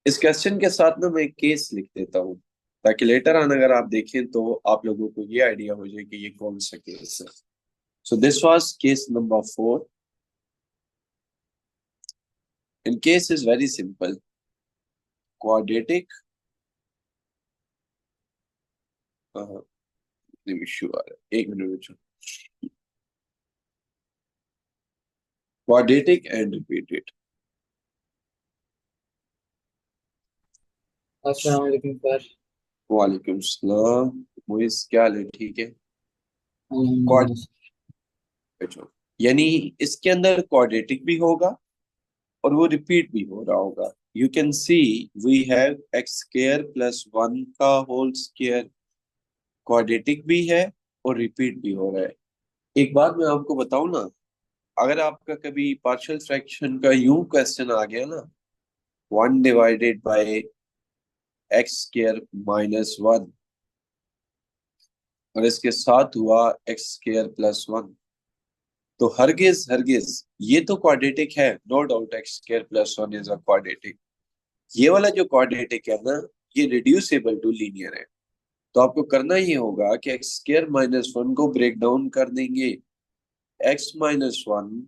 इस क्वेश्चन के साथ ना मैं एक केस लिख देता हूँ, ताकि लेटर ऑन अगर आप देखें तो आप लोगों को ये आइडिया हो जाए कि ये कौन सा केस है। So this was case number 4 and case is very simple. Quadratic issue आ रहा है, एक मिनट में। Quadratic and repeated. अस्सलाम वालेकुम सर। वालेकुम सलाम। मुइस क्या हाल है? ठीक है। अल्हम्दुलिल्लाह। क्वाड्रेटिक यानी इसके अंदर क्वाड्रेटिक भी होगा और वो रिपीट भी हो रहा होगा। You can see we have X square plus 1 का होल स्क्वायर, क्वाड्रेटिक भी है और रिपीट भी हो रहा है। एक बात मैं आपको बताऊं ना, अगर आपका कभी पार्शियल फ्रैक्शन का यूं क्वेश्चन आ गया ना, 1/x² -1 और इसके साथ हुआ x² + 1, तो हरगिज हरगिज ये तो क्वाड्रेटिक है, no doubt x² + 1 is a quadratic. ये वाला जो क्वाड्रेटिक है ना, ये रिड्यूसिबल टू लीनियर है। तो आपको करना ये होगा कि x² - 1 को ब्रेक डाउन कर देंगे x-1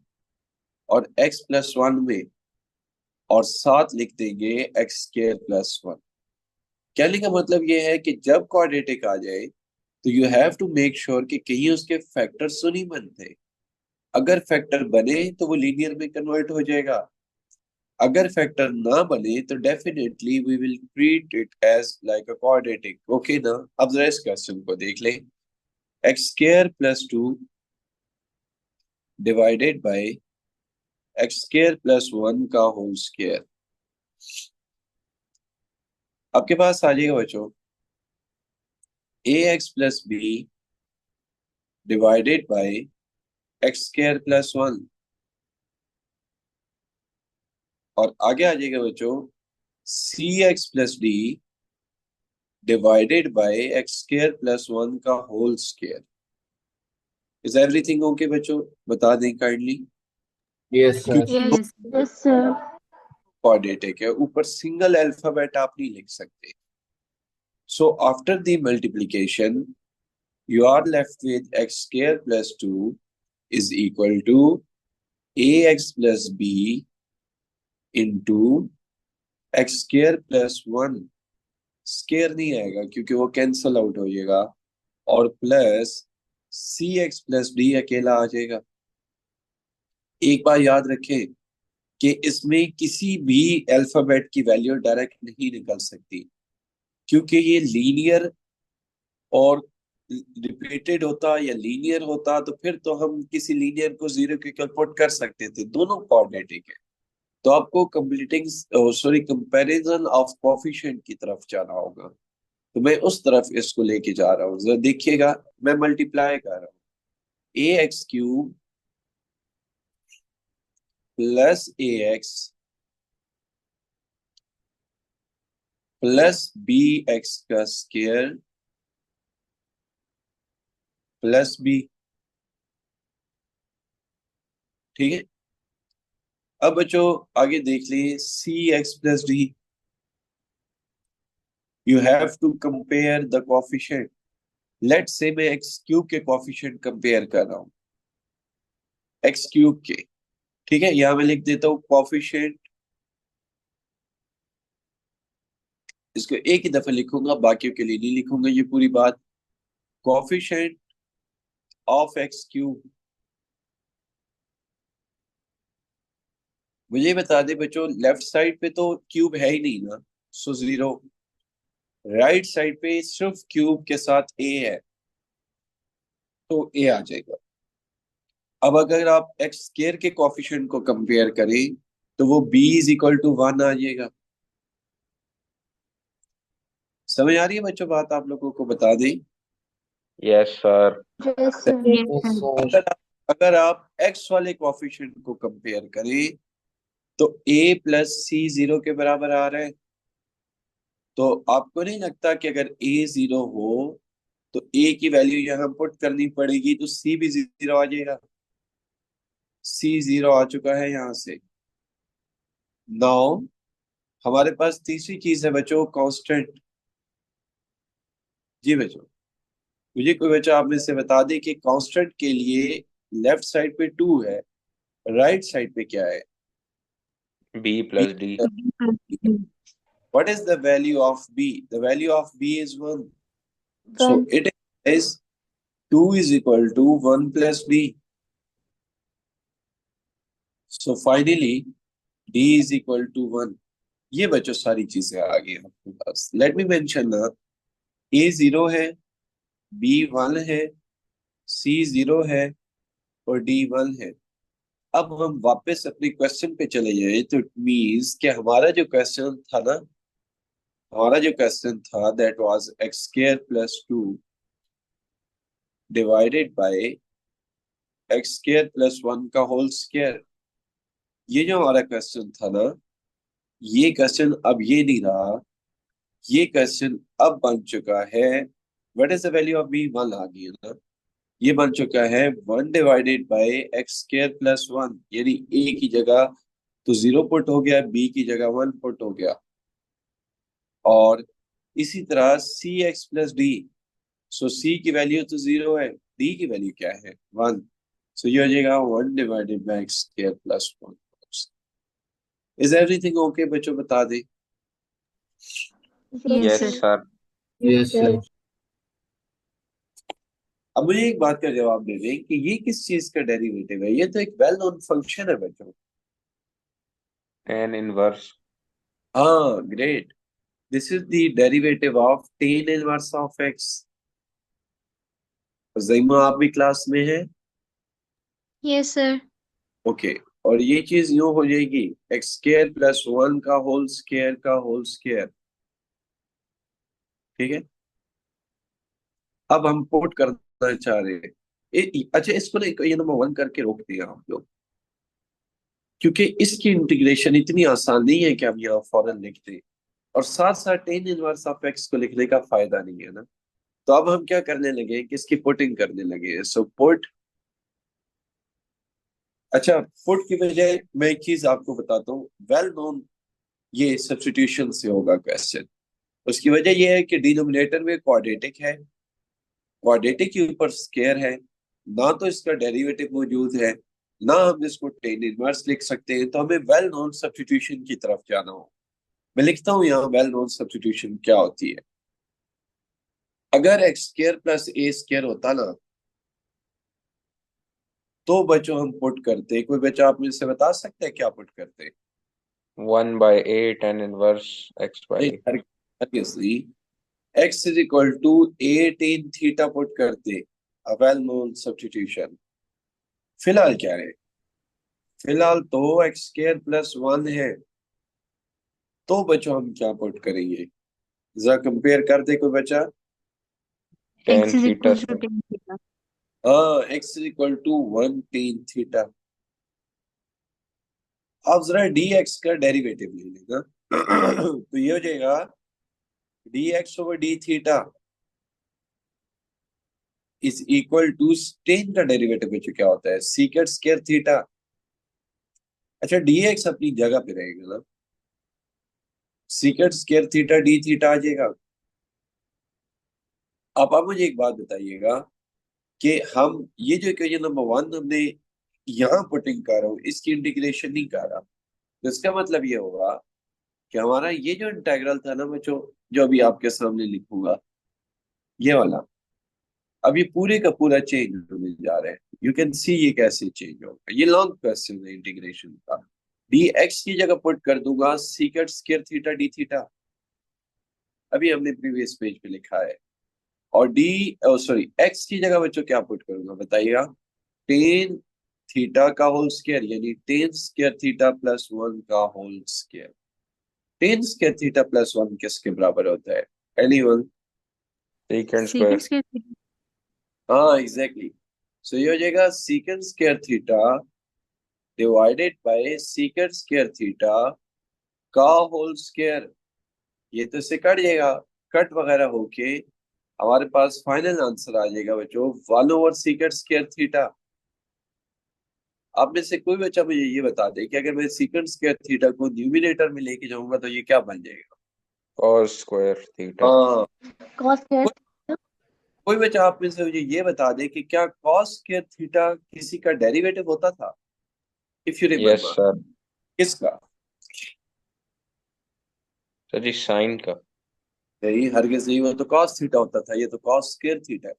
और x+1 में, और साथ लिख देंगे x² + 1। कहने का मतलब ये है कि जब क्वाड्रेटिक आ जाए तो you have to make sure कि कहीं उसके फैक्टर्स तो नहीं बनते। अगर फैक्टर बने तो वो लीनियर में कन्वर्ट हो जाएगा, अगर फैक्टर ना बने तो definitely we will treat it as like a quadratic. Okay ना? अब जरा इस क्वेश्चन को देख लें। x² + 2 डिवाइडेड बाय x² + 1 का होल स्क्वायर। आपके पास आ जाएगा बच्चों ax + b divided by x² + 1, और आगे आ जाएगा बच्चों cx + d divided by x² + 1 का whole square. Is everything okay बच्चों? बता दें काइंडली। Yes sir. क्योंकि Yes, yes, sir. क्वाड्रेटिक है, ऊपर सिंगल अल्फाबेट आप नहीं लिख सकते। So after the multiplication you are left with x² + 2 is equal to ax + b into x² + 1। Square नहीं आएगा क्योंकि वो कैंसल आउट हो जाएगा, और प्लस cx + d अकेला आ जाएगा। एक बार याद रखें कि इसमें किसी भी अल्फाबेट की वैल्यू डायरेक्ट नहीं निकल सकती, क्योंकि ये लीनियर और रिपीटेड होता या लीनियर होता तो फिर तो हम किसी लीनियर को जीरो के इक्वल पुट कर सकते थे, दोनों क्वाड्रेटिक है। तो आपको completing sorry comparison of coefficient की तरफ जाना होगा। तो मैं उस तरफ इसको लेके जा रहा हूँ, जरा देखिएगा। मैं मल्टीप्लाई कर रहा हूँ ax³ + ax + bx² + b। ठीक है। अब बच्चों आगे देख लीजिए cx + d। You have to compare the coefficient. Let say मैं x³ के कोफिशिएंट कंपेयर कर रहा हूँ x³ के। ठीक है, यहां मैं लिख देता हूँ कोफिशिएंट। इसको एक ही दफा लिखूंगा, बाकियों के लिए नहीं लिखूंगा ये पूरी बात। Coefficient of x³। मुझे बता दे बच्चों, लेफ्ट साइड पे तो क्यूब है ही नहीं ना, सो 0। राइट साइड पे सिर्फ क्यूब के साथ a है, तो a आ जाएगा। अब अगर आप x² के कोफिशिएंट को कंपेयर करें तो वो b = 1 आ जाएगा। समझ आ रही है बच्चों बात? आप लोगों को बता दें, yes sir. Yes, sir. Yes, yes sir. Sir. अगर आप x वाले कोफिशिएंट को कंपेयर करें तो a + c 0 के बराबर आ रहा है। तो आपको नहीं लगता कि अगर a 0 हो तो a की वैल्यू यहां पुट करनी पड़ेगी, तो c भी 0 आ जाएगा। c 0 आ चुका है यहां से। नाउ हमारे पास तीसरी चीज है बच्चों, कांस्टेंट। जी बच्चों, मुझे कोई बच्चा आप में से बता दे कि कांस्टेंट के लिए लेफ्ट साइड पे 2 है, राइट साइड पे क्या है? B B. plus D. What is the value of B? The value of B is 1. So 1. it is 2 is equal to 1 plus B. So finally D is equal to 1. ये बच्चों सारी चीजें आ गई आपके पास। Let me mention ना, A 0 है, B 1 है, C 0 है और D 1 है। अब हम वापस अपने क्वेश्चन पे चले जाएं तो इट मींस कि हमारा जो क्वेश्चन था ना, हमारा जो क्वेश्चन था that was x square plus 2 divided by x square plus 1 का होल स्क्वायर। ये जो हमारा क्वेश्चन था ना, ये क्वेश्चन अब ये नहीं रहा, ये क्वेश्चन अब बन चुका है what is the value of b, 1 आ गई है ना। ये बन चुका है 1 divided bye x square plus 1, यानी a की जगह तो 0 पुट हो गया, b की जगह 1 पुट हो गया। और इसी तरह सी एक्स प्लस डी, सो सी की वैल्यू तो 0 है, डी की वैल्यू क्या है? 1। सो ये हो जाएगा 1 divided by X square plus 1। Is everything okay बच्चों, बता दे। Yes, Yes, sir. sir. Yes, sir. अब मुझे एक बात का जवाब दे दें कि ये किस चीज का डेरिवेटिव है? ये तो एक वेल नोन फंक्शन है बच्चों। Tan inverse. हाँ, great. This is the derivative of tan inverse of X. Zaima आप भी क्लास में है? Yes, sir. ओके। और ये चीज यूं हो जाएगी एक्स स्क्वायर प्लस 1 का होल स्क्वायर का होल स्क्वायर। ठीक है, अब हम पुट करना चाह रहे हैं अच्छा इसको ना ये नंबर 1 करके रोक दिया हम लोग, क्योंकि इसकी इंटीग्रेशन इतनी आसान नहीं है कि हम यहाँ फौरन लिख दें, और साथ साथ टेन इनवर्स ऑफ एक्स को लिखने का फायदा नहीं है ना। तो अब हम क्या करने लगे कि इसकी पुटिंग करने लगे। सो पुट, अच्छा पुट की बजाय मैं एक चीज आपको बताता हूँ, वेल नोन ये सब्स्टिट्यूशन से होगा क्वेश्चन। उसकी वजह यह है कि डिनोमिनेटर में क्वाड्रेटिक है, क्वाड्रेटिक के ऊपर स्क्वायर है, ना तो इसका डेरिवेटिव मौजूद है, ना हम इसको टेन इनवर्स लिख सकते हैं। तो हमें वेल नोन सब्स्टिट्यूशन की तरफ जाना हो। मैं लिखता हूं यहाँ वेल नोन सब्स्टिट्यूशन क्या होती है। अगर एक्स स्क्वायर प्लस ए स्क्वायर होता ना, तो बच्चों हम पुट करते, कोई बच्चा आप मुझसे बता सकते हैं क्या पुट करते? 1 by a tan inverse x by a. Obviously x is equal to A tan theta put करते, वेल नोन सब्स्टिट्यूशन। फिलहाल क्या है? फिलहाल तो एक्स स्क्वायर प्लस 1 है, तो बच्चों हम क्या पुट करेंगे? जरा कंपेयर कर दे कोई बच्चा। Tan X is theta equal to sir. 10 theta. हाँ, x is equal to 1 tan theta. अब जरा dx का डेरिवेटिव ले लेना तो ये हो जाएगा dx over D theta is equal to tan का डेरिवेटिव बच्चों क्या होता है? Secant square theta. अच्छा dx अपनी जगह पे रहेगा ना, secant square theta D theta आ जाएगा। आप मुझे एक बात बताइएगा कि हम ये जो इक्वेशन नंबर 1 हमने यहाँ पुटिंग कर रहा हूँ, इसकी इंटीग्रेशन नहीं कर रहा, तो इसका मतलब ये होगा कि हमारा ये जो इंटेग्रल था ना बच्चों, जो अभी आपके सामने लिखूंगा ये वाला, अब ये पूरे का पूरा चेंज होने जा रहा है। यू कैन सी ये कैसे चेंज होगा। ये लॉन्ग क्वेश्चन है इंटीग्रेशन का। डी एक्स की जगह पुट कर दूंगा सीकेट स्क्वायर थीटा डी थीटा, अभी हमने प्रीवियस पेज पे लिखा है। और डी सॉरी एक्स की जगह बच्चों क्या पुट करूंगा बताइएगा? टेन थीटा का होल स्क्वायर, यानी टेन स्क्वायर थीटा प्लस 1 का whole square. Tan square theta plus 1 किसके बराबर होता है? Anyone? Secant Secant square. square theta. हाँ एग्जैक्टली। सो ये हो जाएगा secant square theta divided by secant square theta का होल स्क्वायर। ये तो इससे कट जाएगा, कट वगैरह होके हमारे पास फाइनल आंसर आ जाएगा बच्चों 1 ओवर सीकेंट स्क्वायर थीटा। आप में से कोई बच्चा मुझे ये बता दे कि अगर मैं सीकेंट स्क्वायर थीटा को न्यूमिनेटर में लेके जाऊंगा तो ये क्या बन जाएगा? cos square theta. हाँ, Cos square. कोई बच्चा आप में से मुझे ये बता दे कि क्या कॉस स्क्वायर थीटा किसी का डेरिवेटिव होता था? If you Yes, remember, sir. किसका? सर जी साइन का. नहीं, हरगिज नहीं, वो तो कॉस थीटा होता था, ये तो कॉस स्क्वायर थीटा है।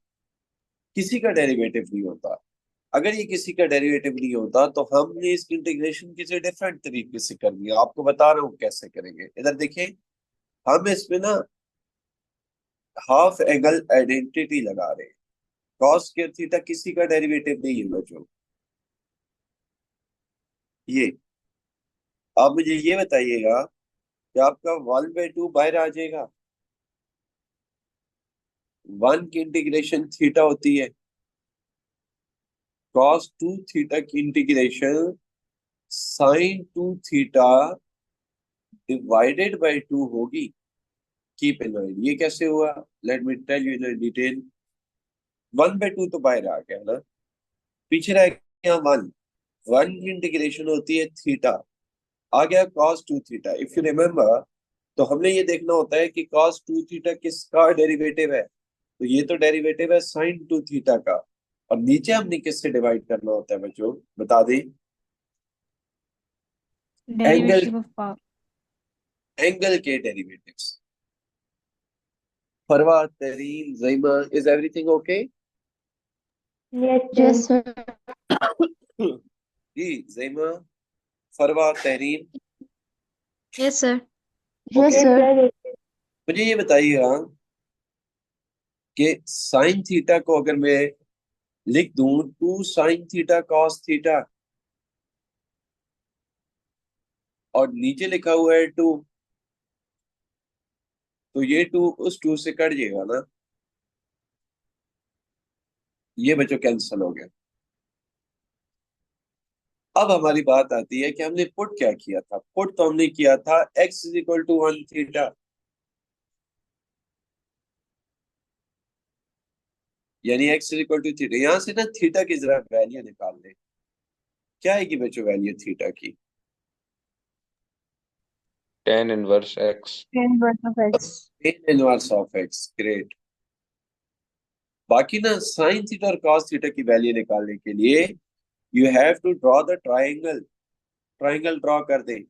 किसी का डेरिवेटिव नहीं होता। अगर ये किसी का डेरिवेटिव नहीं होता तो हमने इसकी इंटीग्रेशन किसी डिफरेंट तरीके से करनी है। आपको बता रहा हूँ कैसे करेंगे। इधर देखें, हम इसमें ना हाफ एंगल आइडेंटिटी लगा रहे हैं। कॉस स्क्वायर थीटा किसी का डेरिवेटिव नहीं है बच्चों। ये आप मुझे ये बताइएगा कि आपका 1/2 बाहर आ जाएगा। 1 की इंटीग्रेशन थीटा होती है, कॉस 2 थीटा की integration sine 2 theta divided by 2 होगी। कीप इन माइंड ये कैसे हुआ, let me tell you in detail. 1/2 तो बाहर आ गया ना, पीछे रह गया 1। 1 की इंटीग्रेशन होती है थीटा, आ गया cos 2 theta. If you remember, तो हमने ये देखना होता है कि cos 2 थीटा किसका डेरिवेटिव है। तो ये तो डेरिवेटिव है sin 2 थीटा का। और नीचे हमने किससे डिवाइड करना होता है बच्चों, बता दें? Angle, Derivative of power. Angle के derivatives. Farwa, Tareen, Zaima, is everything okay? Yes, sir. जी Zaima, Farwa, Tahreen, Yes, sir. Okay. Yes, sir. मुझे ये बताइएगा कि साइन थीटा को अगर मैं लिख दूं 2 साइन थीटा कॉस थीटा, और नीचे लिखा हुआ है 2, तो ये 2 उस 2 से कट जाएगा ना, ये बच्चों कैंसिल हो गया। अब हमारी बात आती है कि हमने पुट क्या किया था। पुट तो हमने किया था x is equal to 1 theta, यानी x is equal to theta. यहां से ना थीटा की जरा वैल्यू निकाल लें। क्या आएगी बच्चों वैल्यू थीटा की? tan inverse x. Tan inverse of x. tan inverse of x, great. बाकी ना साइन थीटा और कॉस थीटा की वैल्यू निकालने के लिए you have to draw the triangle. Triangle draw कर दें।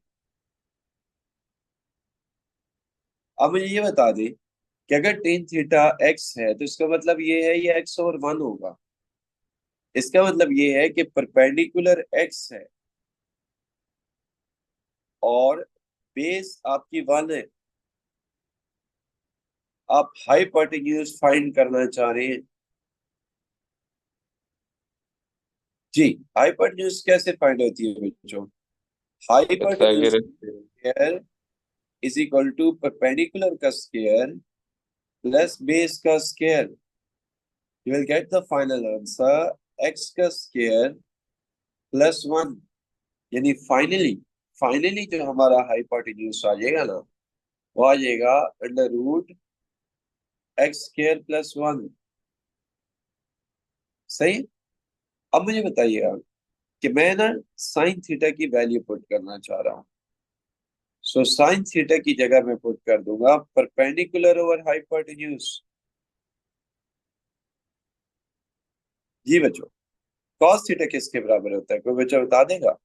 अब मुझे ये बता दें कि अगर टेन थीटा एक्स है तो इसका मतलब ये है ये एक्स ओवर 1 होगा। इसका मतलब ये है कि परपेंडिकुलर एक्स है और बेस आपकी 1 है। आप हाइपोटेन्यूज फाइंड करना चाह रहे हैं। जी, हाइपोटेन्यूज कैसे फाइंड होती है बच्चों? Hypotenuse Pythagoras. Square is equal to perpendicular का स्क्वायर प्लस बेस का square. You will get the final answer X का स्क्वायर प्लस 1। यानी फाइनली, फाइनली जो हमारा हाइपोटेन्यूज आ जाएगा ना, वो आ जाएगा under root X square plus 1। सही। अब मुझे बताइएगा कि मैं ना साइन थीटा की वैल्यू पुट करना चाह रहा हूँ। सो साइन थीटा की जगह मैं पुट कर दूंगा परपेंडिकुलर ओवर हाइपोटेन्यूज। जी बच्चों, कॉस थीटा किसके बराबर होता है, कोई बच्चा बता देगा?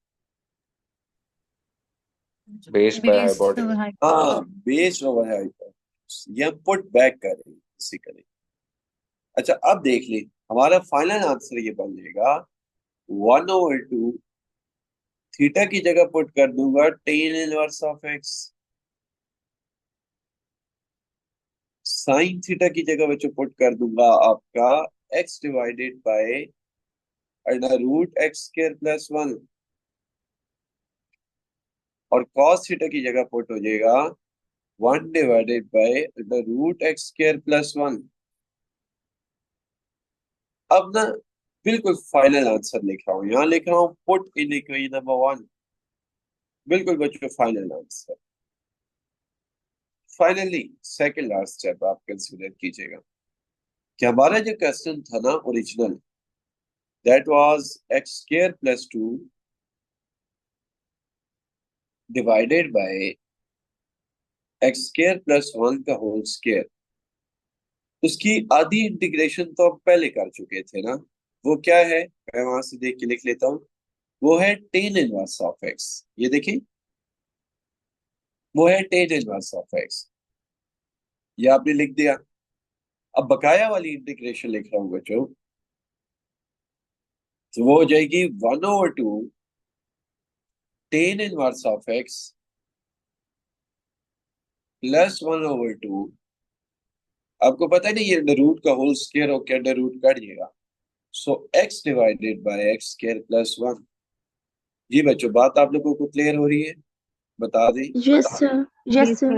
Base by Base over hypotenuse. height. हाँ, बेस ओवर हाइपोटेन्यूज। ये पुट बैक करेंगे बेसिकली। अच्छा, अब देख ले, हमारा फाइनल आंसर ये बन जाएगा 1/2 थीटा की जगह पुट कर दूंगा tan inverse of X. Sine theta की जगह बच्चों पुट कर दूंगा आपका X divided by under root X square plus 1। और कॉस थीटा की जगह पुट हो जाएगा 1 divided by under root X square plus 1। अब ना बिल्कुल फाइनल आंसर लिख रहा हूँ, यहाँ लिख रहा हूँ पुट इन इक्वेशन नंबर 1। बिल्कुल बच्चों final answer. Finally second last step आप कंसीडर कीजिएगा कि हमारा जो क्वेश्चन था ना original, that was x square plus 2 divided by X square plus 1 का होल स्क्वायर। उसकी आधी इंटीग्रेशन तो हम पहले कर चुके थे ना, वो क्या है, मैं वहां से देख के लिख लेता हूँ। वो है टेन इनवर्स ऑफ एक्स। ये देखिए, वो है टेन इनवर्स ऑफ एक्स। ये आपने लिख दिया। अब बकाया वाली इंटीग्रेशन लिख रहा हूँ बच्चों, तो वो हो जाएगी 1/2 tan inverse of X plus 1/2। आपको पता है ना, ये अंडर रूट का होल स्क्वायर होकर अंडर रूट कट जाएगा। So X divided by X square plus 1। जी बच्चों, बात आप लोगों को क्लियर हो रही है? बता दें। Yes, sir. Yes, sir.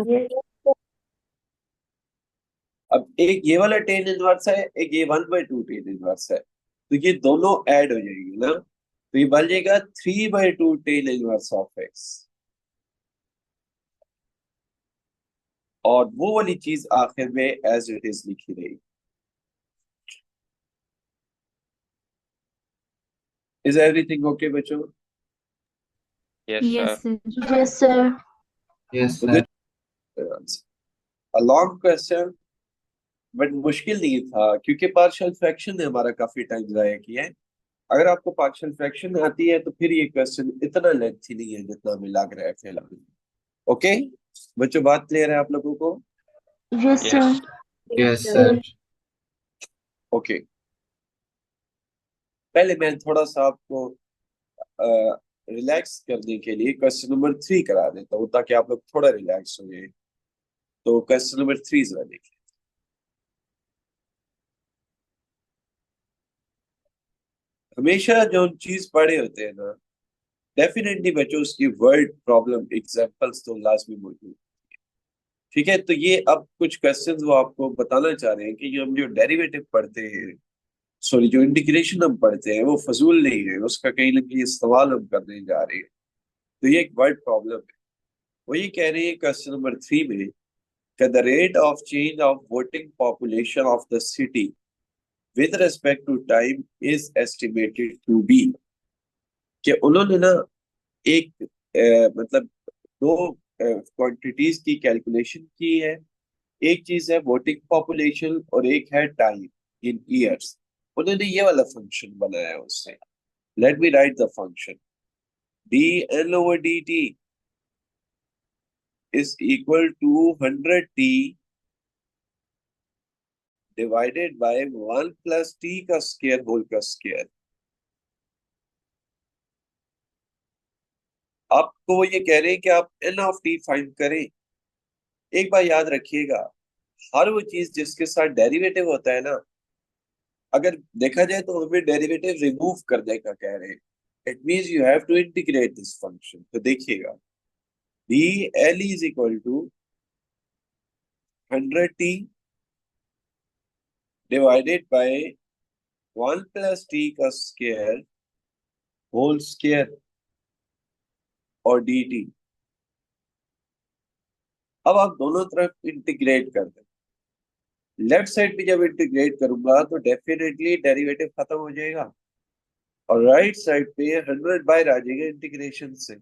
अब एक ये वाला टेन इनवर्स है, एक ये 1/2 टेन इनवर्स है, तो ये दोनों ऐड हो जाएंगे ना, तो ये बन जाएगा 3/2 टेन इनवर्स ऑफ एक्स। और वो वाली चीज आखिर में एज इट इज लिखी रहेगी। इज एवरीथिंग ओके बच्चों? Yes, Yes, sir. sir. Yes, sir. Yes, तो sir. A long question, but मुश्किल नहीं था, क्योंकि पार्शियल फ्रैक्शन ने हमारा काफी टाइम जाया किया है। अगर आपको पार्शियल फ्रैक्शन आती है तो फिर ये क्वेश्चन इतना लेंथी नहीं है जितना हमें लग रहा है फिलहाल। ओके बच्चों, बात क्लियर है आप लोगों को? Yes, sir. Yes. Yes, sir. Okay, पहले मैं थोड़ा सा आपको रिलैक्स करने के लिए क्वेश्चन नंबर 3 करा देता हूँ, ताकि आप लोग थोड़ा रिलैक्स हो जाए। तो क्वेश्चन नंबर 3 जरा देखिए। हमेशा जो चीज पढ़े होते हैं ना, डेफिनेटली बच्चों उसकी वर्ड प्रॉब्लम एग्जांपल्स तो लाजमी मौजूद। ठीक है, तो ये अब कुछ क्वेश्चंस वो आपको बताना चाह रहे हैं कि ये हम जो डेरिवेटिव पढ़ते हैं, सॉरी जो इंटीग्रेशन हम पढ़ते हैं, वो फजूल नहीं है, उसका कहीं ना कहीं इस्तेमाल हम करने जा रहे हैं। तो ये एक वर्ड प्रॉब्लम है। वो ये कह रहे हैं क्वेश्चन नंबर 3 में कि the rate of change of voting population of the city with respect to time is estimated to be. कि उन्होंने ना एक मतलब दो क्वांटिटीज की कैलकुलेशन की है। एक चीज है वोटिंग पॉपुलेशन और एक है टाइम इन ईयर्स। उन्होंने ये वाला फंक्शन बनाया है उससे। Let me write the function. D L over D T is equal to 100t divided by 1 plus T का स्क्वायर होल का स्क्वायर। आपको वो ये कह रहे हैं कि आप एन ऑफ टी फाइंड करें। एक बार याद रखिएगा, हर वो चीज जिसके साथ डेरिवेटिव होता है ना, अगर देखा जाए तो हमें डेरिवेटिव रिमूव करने का कह रहे हैं। It means you have to integrate this function. तो देखिएगा, D L is equal to 100t divided by 1 plus T का स्क्वायर होल स्क्वायर और डी टी। अब आप दोनों तरफ इंटीग्रेट कर दें। लेफ्ट साइड पे जब इंटीग्रेट करूंगा तो डेफिनेटली डेरिवेटिव खत्म हो जाएगा, और राइट साइड पे 100 बाहर आ जाएगा इंटीग्रेशन से।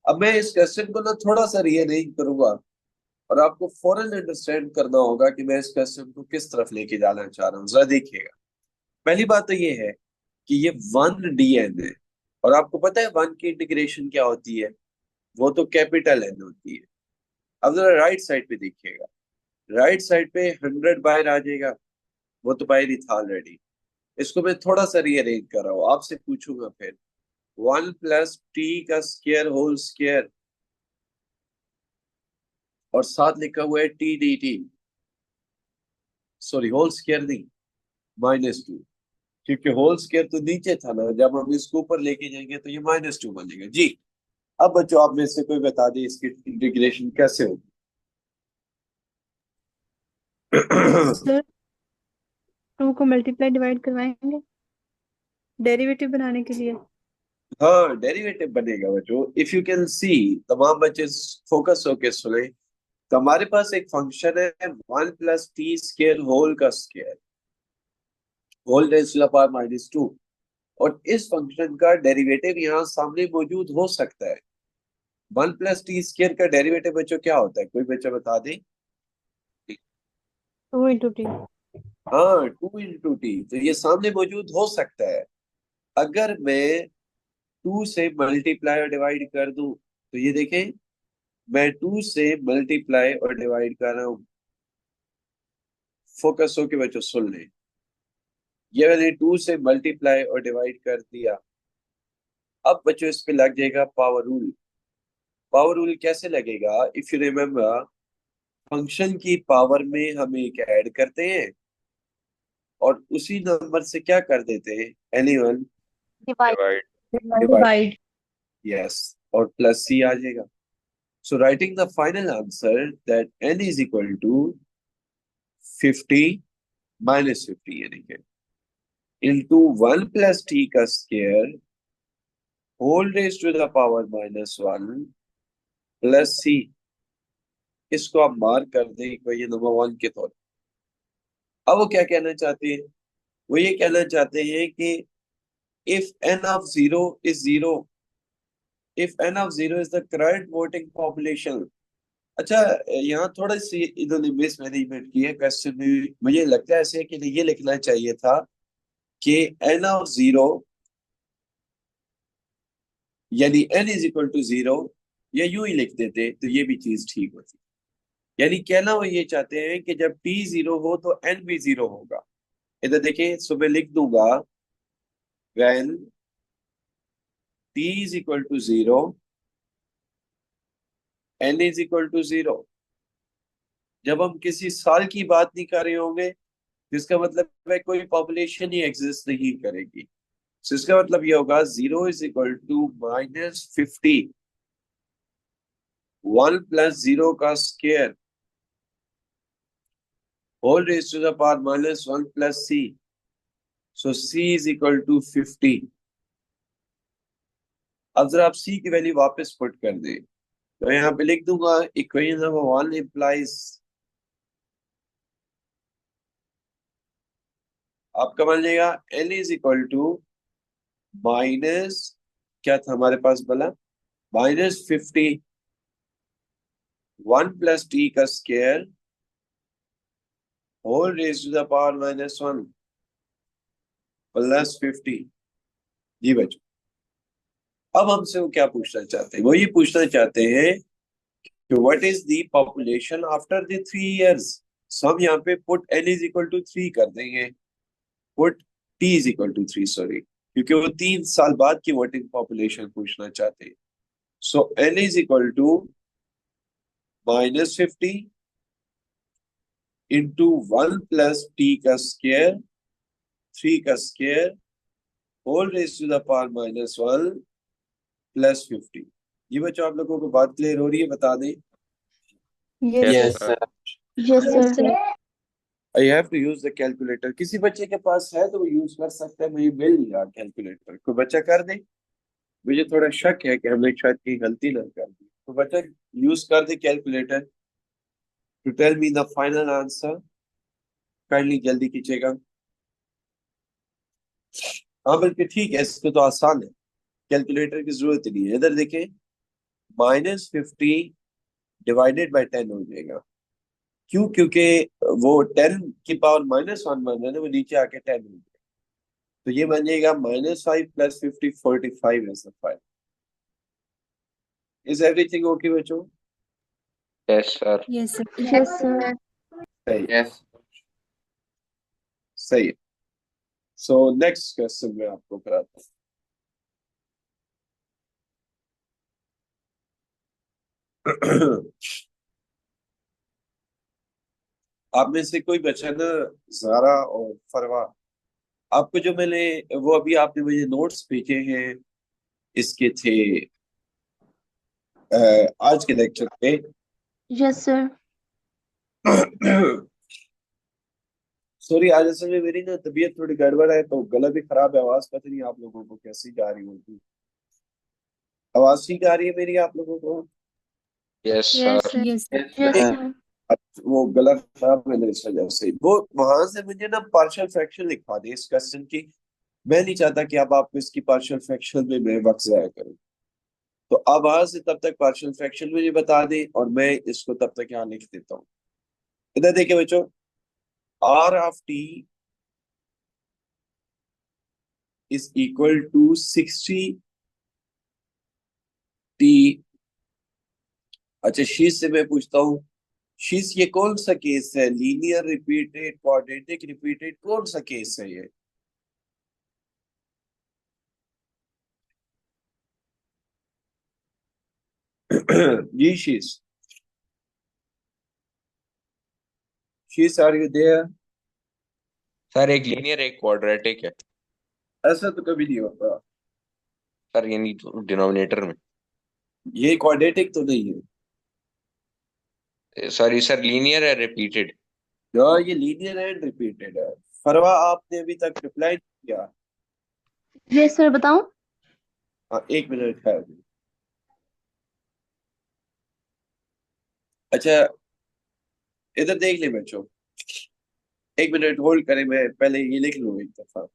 अब मैं इस क्वेश्चन को ना थोड़ा सा रीअरेंज करूंगा, और आपको फौरन अंडरस्टैंड करना होगा कि मैं इस क्वेश्चन को किस तरफ लेके जाना चाह रहा हूँ। जरा देखिएगा, पहली बात तो ये है कि ये 1 dn है, और आपको पता है 1 की इंटीग्रेशन क्या होती है? वो तो कैपिटल एन होती है। अब जरा राइट साइड पे देखिएगा, राइट साइड पे 100 बाहर आ जाएगा, वो तो बाहर ही था ऑलरेडी। इसको मैं थोड़ा सा रीअरेंज कर रहा हूँ, आपसे पूछूंगा फिर। 1 प्लस टी का स्क्वायर होल स्क्वायर, और साथ लिखा हुआ है T D T, sorry whole square नहीं, -2, क्योंकि होल स्क्वायर तो नीचे था ना, जब हम इसको ऊपर लेके जाएंगे तो ये -2 बनेगा जी। अब बच्चों आप में से कोई बता दे इसकी इंटीग्रेशन कैसे होगी? सर हमको मल्टीप्लाई डिवाइड करवाएंगे डेरिवेटिव बनाने के लिए। हाँ डेरिवेटिव बनेगा बच्चों। इफ यू कैन सी, तमाम बच्चे फोकस होके सुने, तो हमारे पास एक फंक्शन है 1 + t² होल का square, whole raise to the power -2, और इस फंक्शन का डेरिवेटिव यहाँ सामने मौजूद हो सकता है। 1 + t² का डेरिवेटिव बच्चों क्या होता है, कोई बच्चा बता दे। 2 × t। हाँ, 2 × t, तो ये सामने मौजूद हो सकता है। अगर मैं 2 से मल्टीप्लाई और डिवाइड कर दूं, तो ये देखें, मैं 2 से मल्टीप्लाई और डिवाइड कर रहा हूं। फोकस होके बच्चों सुन ले, ये मैंने 2 से मल्टीप्लाई और डिवाइड कर दिया। अब बच्चों इस पे लग जाएगा पावर रूल। पावर रूल कैसे लगेगा, इफ यू रिमेम्बर, फंक्शन की पावर में हम एक ऐड करते हैं और उसी नंबर से क्या कर देते हैं, एनीवन Divide. डिवाइड, यस, और प्लस सी आ जाएगा। So writing the final answer that n is equal to 50 -50 यानी कि इंटू 1 + t का square whole raise to the power -1 plus C. इसको आप मार्क कर दें इक्वेशन नंबर 1 के तौर पर। अब वो क्या कहना चाहते हैं, वो ये कहना चाहते हैं कि if n of 0 is 0, if n of 0 is the current voting population. अच्छा, यहाँ थोड़ी सी इन्होंने मिस मैनेजमेंट की है क्वेश्चन में, मुझे लगता है ऐसे कि ये लिखना चाहिए था कि n ऑफ 0 यानी n इज इक्वल टू 0, या यूं ही लिख देते तो ये भी चीज ठीक होती। यानी कहना वो ये चाहते हैं कि जब t 0 हो तो n भी 0 होगा। इधर देखिए, सुबह लिख दूंगा when t is equal to 0, n is equal to 0। जब हम किसी साल की बात नहीं कर रहे होंगे, जिसका मतलब है कोई पॉपुलेशन ही एग्जिस्ट नहीं करेगी, तो इसका मतलब ये होगा 0 इज इक्वल टू -50, 1 + 0 का square whole raise to the power -1 plus C. So c is equal to 50। अब जरा आप c की वैल्यू वापस पुट कर दे, तो यहाँ पे लिख दूंगा इक्वेशन नंबर 1 इम्प्लाइज, आपका बन जाएगा n is equal to minus, क्या था हमारे पास बोला, -50, 1 + t का square whole raise to the power -1 plus 50। जी बच्चों, अब हमसे वो क्या पूछना चाहते हैं, वो ये पूछना चाहते हैं कि what is the population after the 3 years। So हम यहाँ पे put n is equal to 3 कर देंगे, put t is equal to 3, sorry, क्योंकि वो 3 साल बाद की वोटिंग पॉपुलेशन पूछना चाहते हैं। So n is equal to -50 into 1 + t का स्क्वायर, 3 का square whole raise to the power -1 plus 50। ये बच्चों आप लोगों को बात क्लियर हो रही है, बता दें। Yes, Yes, Yes, sir. sir. Yes, sir. I have to use the calculator. किसी बच्चे के पास है तो वो यूज कर सकता है, मुझे मिल गया कैलकुलेटर, कोई बच्चा कर दे। मुझे थोड़ा शक है कि हमने शायद कहीं गलती ना कर दी, तो बच्चा यूज कर दे calculator to tell me the final answer. Kindly जल्दी कीजिएगा। हाँ बल्कि ठीक है, इसको तो आसान है, कैलकुलेटर की जरूरत ही नहीं है। इधर देखें, -50 डिवाइडेड बाई 10 हो जाएगा। क्यों, क्योंकि वो 10 की पावर -1 बन रहा है, वो नीचे आके 10 हो जाएगा, तो ये बन जाएगा -5 + 50 45 is the final। Is everything okay बच्चों? Yes, sir. yes, sir. Yes, sir. सही है, Yes. सही है। सो नेक्स्ट क्वेश्चन मैं आपको कराता हूँ। आप में से कोई बचा ना, जारा और फरवा, आपको जो मैंने, वो अभी आपने मुझे नोट्स भेजे हैं, इसके थे आज के लेक्चर पे। Yes, sir. सॉरी, आज असल में मेरी ना तबीयत थोड़ी गड़बड़ है, तो गला भी खराब है, आवाज पता नहीं आप लोगों को कैसी जा रही होगी। आवाज ठीक आ रही है मेरी आप लोगों को? Yes, Yes, sir. sir. Yes, sir. Yes, sir. वो गलत था मैंने इस वजह से वो वहां से मुझे ना पार्शियल फ्रैक्शन लिखवा दी इस क्वेश्चन की। मैं नहीं चाहता कि अब आपको इसकी पार्शियल फ्रैक्शन में मैं वक्त जाया करूं। तो अब वहां से तब तक पार्शियल फ्रैक्शन मुझे बता दें और मैं इसको तब तक यहाँ लिख देता हूँ। इधर देखिए बच्चों, R of T is equal to 60 T. अच्छा, शीश से मैं पूछता हूँ, शीश ये कौन सा केस है? लीनियर रिपीटेड, क्वाड्रेटिक रिपीटेड, कौन सा केस है ये? जी शीश, शीश आर यू देयर? सर एक लीनियर एक क्वाड्रेटिक है ऐसा तो कभी नहीं होता। सर, यानी डिनोमिनेटर में। ये क्वाड्रेटिक तो नहीं है। सॉरी सर, लीनियर है रिपीटेड। यार ये लीनियर एंड रिपीटेड है। फरवा, आपने अभी तक रिप्लाई नहीं किया। यस सर, बताऊं? हाँ, एक मिनट है। अच्छा, इधर देख ले बच्चों, एक मिनट होल्ड करें, मैं पहले ये लिख लूँ एक दफा।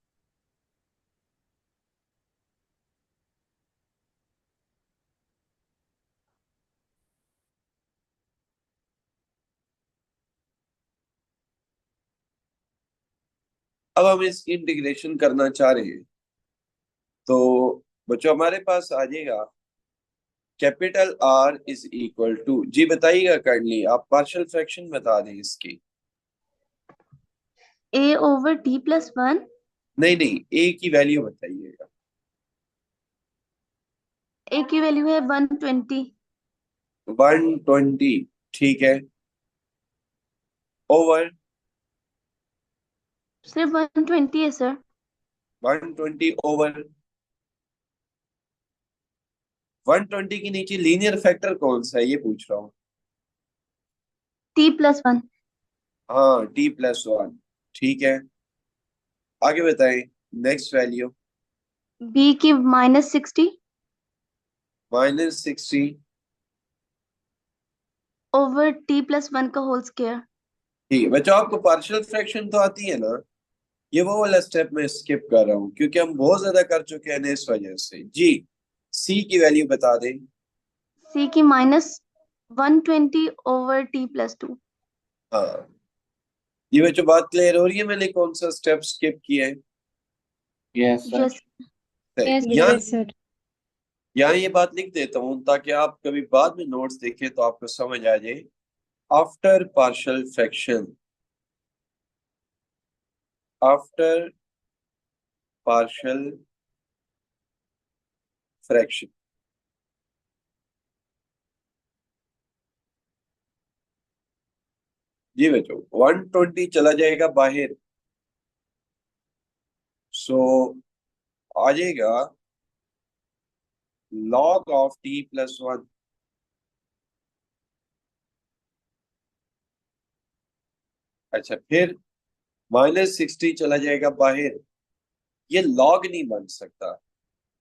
अब हम इसकी इंटीग्रेशन करना चाह रहे हैं, तो बच्चों हमारे पास आ जाएगा capital R is equal to, जी बताइएगा काइंडली, आप पार्शियल फ्रैक्शन बता दें इसकी। A over T plus one. नहीं नहीं, ए की वैल्यू बताइएगा। ए की वैल्यू है 120। 120, ठीक है, ओवर सिर्फ 120 है सर। 120 ओवर 120 के नीचे लीनियर फैक्टर कौन सा है ये पूछ रहा हूँ। T plus one. हाँ, t+1, ठीक है, आगे बताएं, नेक्स्ट वैल्यू। बी की -60 -60 ओवर टी प्लस वन का होल स्क्वायर। ठीक है बच्चों, आपको पार्शियल फ्रैक्शन तो आती है ना? ये वो वाला स्टेप मैं स्किप कर रहा हूँ क्योंकि हम बहुत ज्यादा कर चुके हैं ना, इस वजह से। जी, सी की वैल्यू बता दें। सी की -120 ओवर टी प्लस टू। हाँ, ये बच्चों बात क्लियर हो रही है? मैंने कौन सा स्टेप स्किप किया है? Yes, sir. यस। Yes, यहाँ sir. यहाँ ये बात लिख देता हूँ ताकि आप कभी बाद में नोट्स देखें तो आपको समझ आ जाए। After partial fraction, after partial fraction, जी बच्चों 120 चला जाएगा बाहर, सो आ जाएगा log ऑफ t+1। अच्छा, फिर -60 चला जाएगा बाहर, ये log नहीं बन सकता।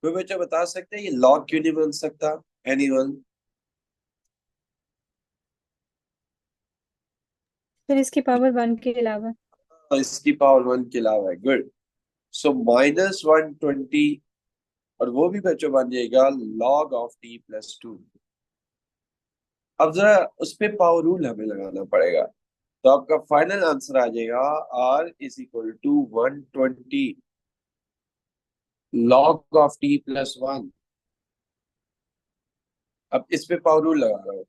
कोई बच्चा बता सकते हैं ये log क्यों नहीं बन सकता? एनीवन? फिर इसकी पावर 1 के अलावा। इसकी पावर 1 के अलावा है, गुड। सो -120, और वो भी बच्चों बन जाएगा log ऑफ t+2। अब जरा उस पे पावर रूल हमें लगाना पड़ेगा, तो आपका फाइनल आंसर आ जाएगा r is equal to 120 log of t+1। अब इस पे पावर रूल लगा रहा हूँ,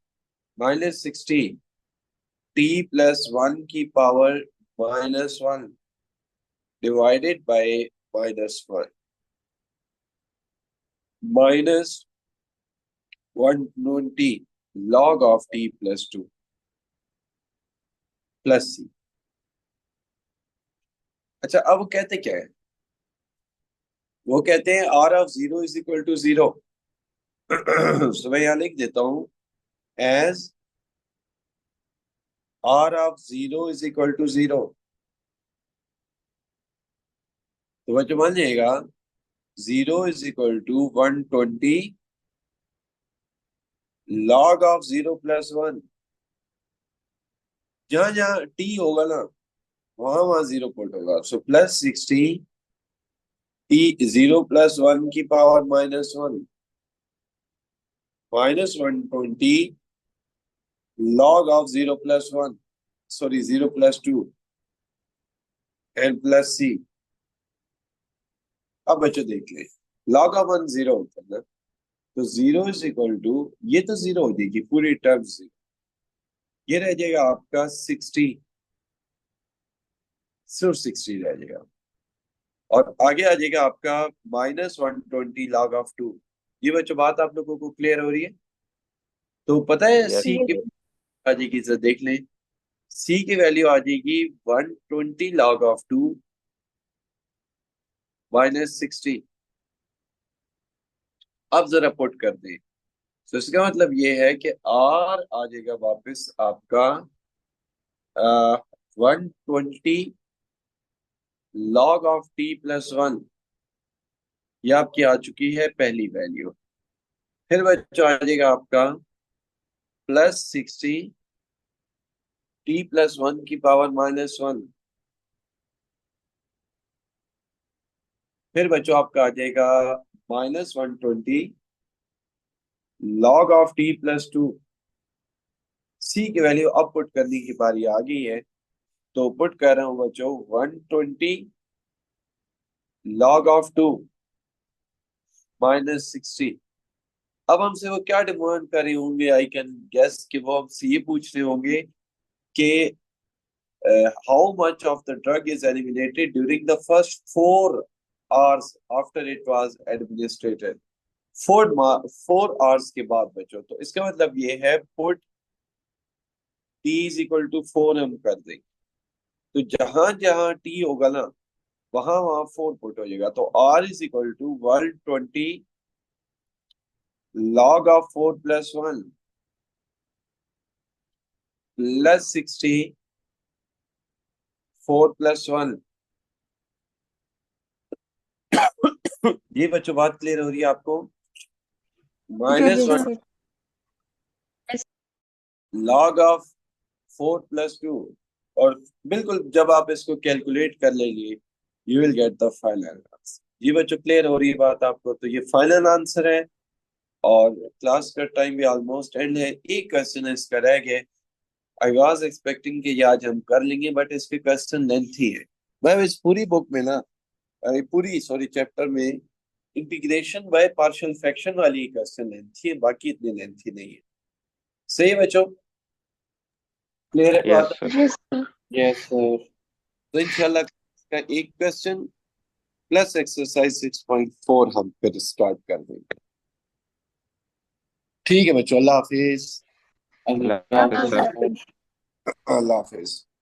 -60 t+1 की power -1 divided by -1 -120 log of t+2 plus c। अच्छा, अब वो कहते क्या है? वो कहते हैं r of 0 is equal to 0। तो मैं यहाँ लिख देता हूँ as r of 0 is equal to 0। तो बच्चों मान जाएगा 0 is equal to 120 log of 0 plus 1, जहां जहां t होगा ना वहां वहां 0 पुट होगा, सो प्लस 60 t 0 plus 1 की power -1 minus 120 log of 0 plus 1, sorry 0 plus 2 and plus c। अब बच्चों देख ले, log of 1 0 होता है ना, तो 0 इज इक्वल टू, ये तो 0 हो जाएगी पूरी टर्म 0, ये रह जाएगा आपका 60, सिर्फ 60 रह जाएगा, और आगे आ जाएगा आपका -120 log of 2। ये बच्चों बात आप लोगों को क्लियर हो रही है? तो पता है Yes, c की yes, आ जाएगी, जरा देख लें, c की वैल्यू आ जाएगी 120 log of 2 minus 60। अब जरा पुट कर दें, तो इसका मतलब ये है कि r आ जाएगा वापस आपका 120 log of t plus 1, ये आपकी आ चुकी है पहली वैल्यू। फिर बच्चों आ जाएगा आपका प्लस 60 t plus 1 की पावर -1। फिर बच्चों आपका आ जाएगा -120 log of t plus 2। c की वैल्यू अब पुट करने की बारी आ गई है, तो पुट कर रहा हूं बच्चों 120 log of 2 minus 60। अब हमसे वो क्या डिमांड कर रहे होंगे, आई कैन गेस कि वो हमसे ये पूछ रहे होंगे कि how much of the drug is eliminated during the first 4 hours after it was administrated. 4 hours के बाद बच्चों, तो इसका मतलब ये है put t is equal to 4 हम कर देंगे, तो जहां जहां t होगा ना वहां वहां 4 पुट हो जाएगा, तो r is equal to 120 log of 4 plus 1 plus 60 4 plus 1। ये बच्चों बात क्लियर हो रही है आपको? yes, -1 sir. log of 4 plus 2, और बिल्कुल जब आप इसको कैलकुलेट कर लेंगे you will get the final answer. ये बच्चों क्लियर हो रही है बात आपको? तो ये फाइनल आंसर है, और क्लास का टाइम भी ऑलमोस्ट एंड है, एक क्वेश्चन इसका रह गया। आई वाज एक्सपेक्टिंग कि ये आज हम कर लेंगे, बट इसके क्वेश्चन लेंथी है। मैं इस पूरी बुक में ना, पूरी सॉरी चैप्टर में इंटीग्रेशन बाय पार्शियल फ्रैक्शन वाली क्वेश्चन लेंथी है, बाकी इतनी लेंथी नहीं है। सही है बच्चों? क्लियर है yes, बात? sir. Yes, sir. Yes, sir. तो इंशाल्लाह का एक क्वेश्चन प्लस एक्सरसाइज 6.4 हम फिर स्टार्ट कर देंगे। ठीक है बच्चों, अल्लाह हाफिज। Allah Allah Hafiz, Hafiz, sir. sir. अल्लाह हाफिज।